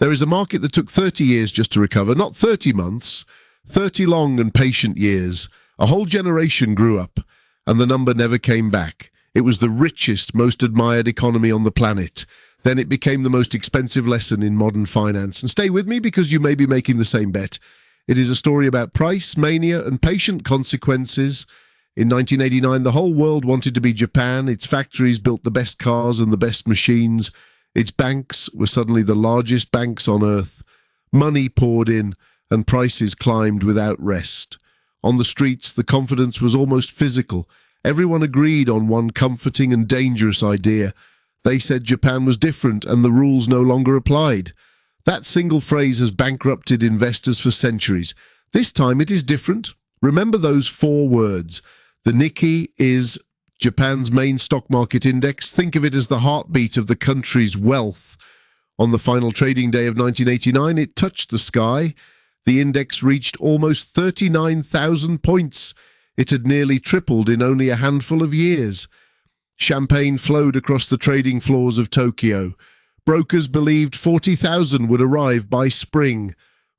There is a market that took 30 years just to recover, not 30 months, 30 long and patient years. A whole generation grew up, and the number never came back. It was the richest, most admired economy on the planet. Then it became the most expensive lesson in modern finance. And stay with me because you may be making the same bet. It is a story about price, mania, and patient consequences. In 1989, the whole world wanted to be Japan. Its factories built the best cars and the best machines. Its banks were suddenly the largest banks on earth. Money poured in, and prices climbed without rest. On the streets, the confidence was almost physical. Everyone agreed on one comforting and dangerous idea. They said Japan was different and the rules no longer applied. That single phrase has bankrupted investors for centuries. This time it is different. Remember those 4 words. The Nikkei is Japan's main stock market index. Think of it as the heartbeat of the country's wealth. On the final trading day of 1989, it touched the sky. The index reached almost 39,000 points. It had nearly tripled in only a handful of years. Champagne flowed across the trading floors of Tokyo. Brokers believed 40,000 would arrive by spring.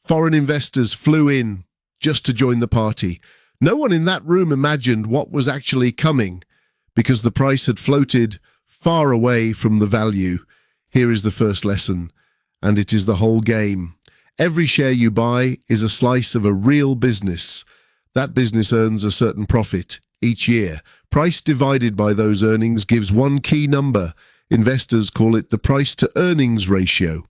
Foreign investors flew in just to join the party. No one in that room imagined what was actually coming, because the price had floated far away from the value. Here is the first lesson, and it is the whole game. Every share you buy is a slice of a real business. That business earns a certain profit each year. Price divided by those earnings gives one key number. Investors call it the price-to-earnings ratio.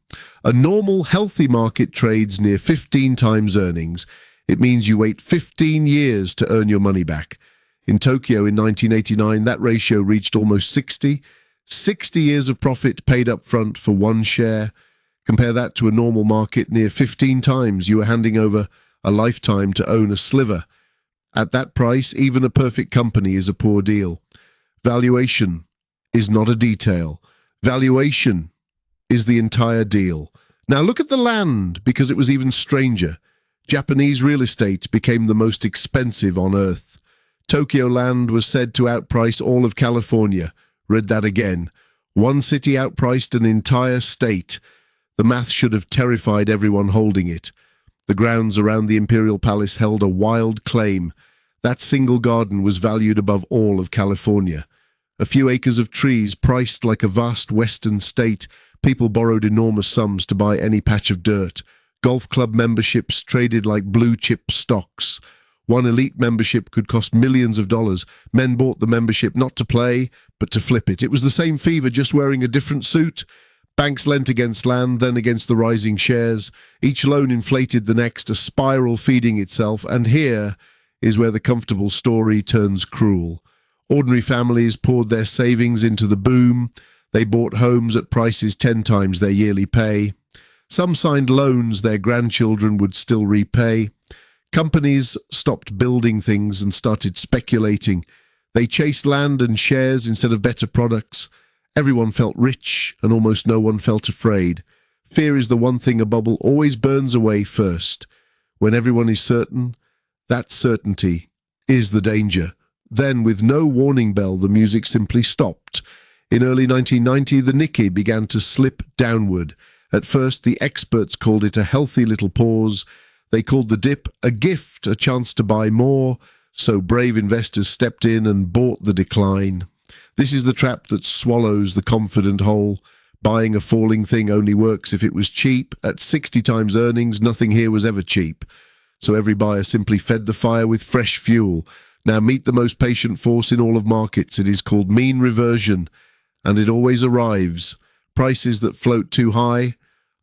A normal, healthy market trades near 15 times earnings. It means you wait 15 years to earn your money back. In Tokyo in 1989, that ratio reached almost 60. 60 years of profit paid up front for one share. Compare that to a normal market near 15 times. You are handing over a lifetime to own a sliver. At that price, even a perfect company is a poor deal. Valuation is not a detail. Valuation is the entire deal. Now look at the land, because it was even stranger. Japanese real estate became the most expensive on earth. Tokyo land was said to outprice all of California. Read that again. One city outpriced an entire state. The math should have terrified everyone holding it. The grounds around the Imperial Palace held a wild claim. That single garden was valued above all of California. A few acres of trees priced like a vast western state. People borrowed enormous sums to buy any patch of dirt. Golf club memberships traded like blue-chip stocks. One elite membership could cost millions of dollars. Men bought the membership not to play, but to flip it. It was the same fever, just wearing a different suit. Banks lent against land, then against the rising shares. Each loan inflated the next, a spiral feeding itself. And here is where the comfortable story turns cruel. Ordinary families poured their savings into the boom. They bought homes at prices 10 times their yearly pay. Some signed loans their grandchildren would still repay. Companies stopped building things and started speculating. They chased land and shares instead of better products. Everyone felt rich, and almost no one felt afraid. Fear is the one thing a bubble always burns away first. When everyone is certain, that certainty is the danger. Then, with no warning bell, the music simply stopped. In early 1990, the Nikkei began to slip downward. At first, the experts called it a healthy little pause. They called the dip a gift, a chance to buy more. So brave investors stepped in and bought the decline. This is the trap that swallows the confident whole. Buying a falling thing only works if it was cheap. At 60 times earnings, nothing here was ever cheap. So every buyer simply fed the fire with fresh fuel. Now meet the most patient force in all of markets. It is called mean reversion, and it always arrives. Prices that float too high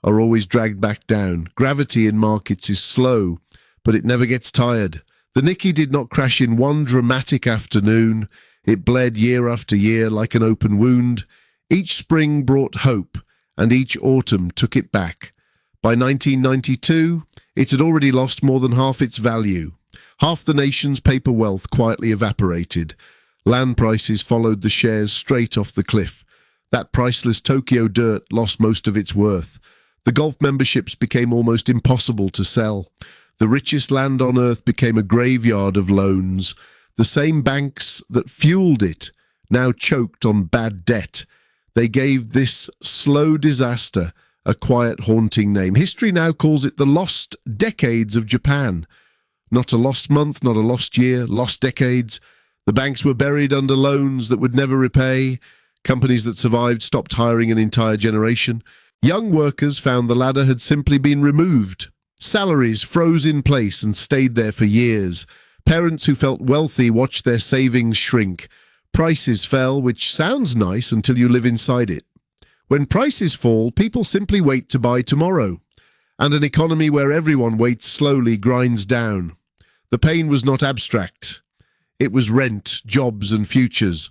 are always dragged back down. Gravity in markets is slow, but it never gets tired. The Nikkei did not crash in one dramatic afternoon. It bled year after year like an open wound. Each spring brought hope, and each autumn took it back. By 1992, it had already lost more than half its value. Half the nation's paper wealth quietly evaporated. Land prices followed the shares straight off the cliff. That priceless Tokyo dirt lost most of its worth. The golf memberships became almost impossible to sell. The richest land on earth became a graveyard of loans. The same banks that fueled it now choked on bad debt. They gave this slow disaster a quiet, haunting name. History now calls it the lost decades of Japan. Not a lost month, not a lost year, lost decades. The banks were buried under loans that would never repay. Companies that survived stopped hiring an entire generation. Young workers found the ladder had simply been removed. Salaries froze in place and stayed there for years. Parents who felt wealthy watched their savings shrink. Prices fell, which sounds nice until you live inside it. When prices fall, people simply wait to buy tomorrow. And an economy where everyone waits slowly grinds down. The pain was not abstract. It was rent, jobs, and futures.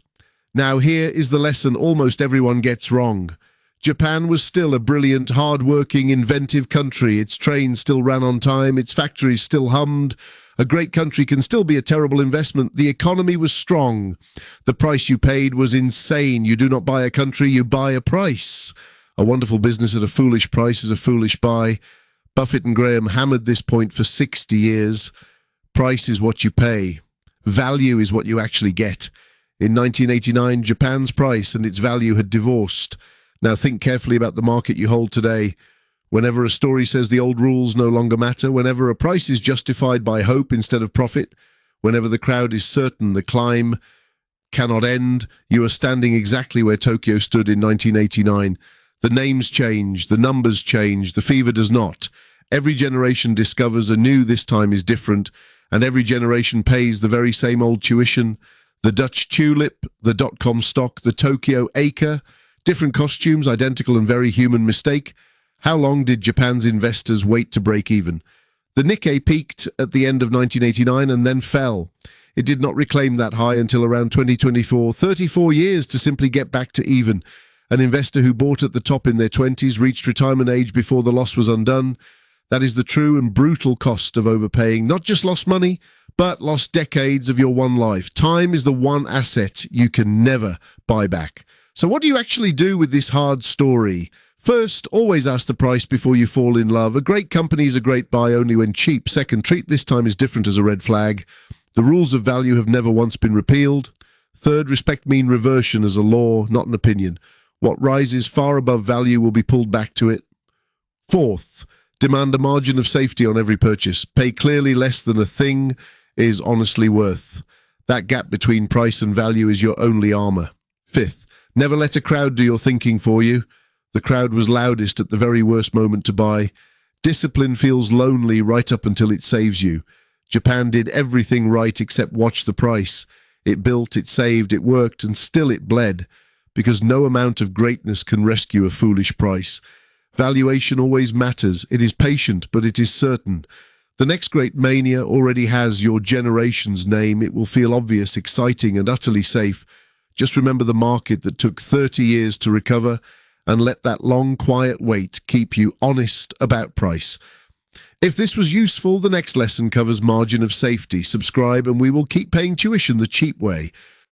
Now here is the lesson almost everyone gets wrong. Japan was still a brilliant, hard-working, inventive country. Its trains still ran on time. Its factories still hummed. A great country can still be a terrible investment. The economy was strong. The price you paid was insane. You do not buy a country, you buy a price. A wonderful business at a foolish price is a foolish buy. Buffett and Graham hammered this point for 60 years. Price is what you pay. Value is what you actually get. In 1989, Japan's price and its value had divorced. Now think carefully about the market you hold today. Whenever a story says the old rules no longer matter, whenever a price is justified by hope instead of profit, whenever the crowd is certain the climb cannot end, you are standing exactly where Tokyo stood in 1989. The names change, the numbers change, the fever does not. Every generation discovers anew this time is different, and every generation pays the very same old tuition. The Dutch tulip, the dot-com stock, the Tokyo acre, different costumes, identical and very human mistake. How long did Japan's investors wait to break even? The Nikkei peaked at the end of 1989 and then fell. It did not reclaim that high until around 2024, 34 years to simply get back to even. An investor who bought at the top in their 20s reached retirement age before the loss was undone. That is the true and brutal cost of overpaying. Not just lost money, but lost decades of your one life. Time is the one asset you can never buy back. So what do you actually do with this hard story? First, always ask the price before you fall in love. A great company is a great buy only when cheap. Second, treat this time as different as a red flag. The rules of value have never once been repealed. Third, respect mean reversion as a law, not an opinion. What rises far above value will be pulled back to it. Fourth, demand a margin of safety on every purchase. Pay clearly less than a thing is honestly worth. That gap between price and value is your only armor. Fifth, never let a crowd do your thinking for you. The crowd was loudest at the very worst moment to buy. Discipline feels lonely right up until it saves you. Japan did everything right except watch the price. It built, it saved, it worked, and still it bled. Because no amount of greatness can rescue a foolish price. Valuation always matters. It is patient, but it is certain. The next great mania already has your generation's name. It will feel obvious, exciting, and utterly safe. Just remember the market that took 30 years to recover, and let that long, quiet wait keep you honest about price. If this was useful, the next lesson covers margin of safety. Subscribe and we will keep paying tuition the cheap way.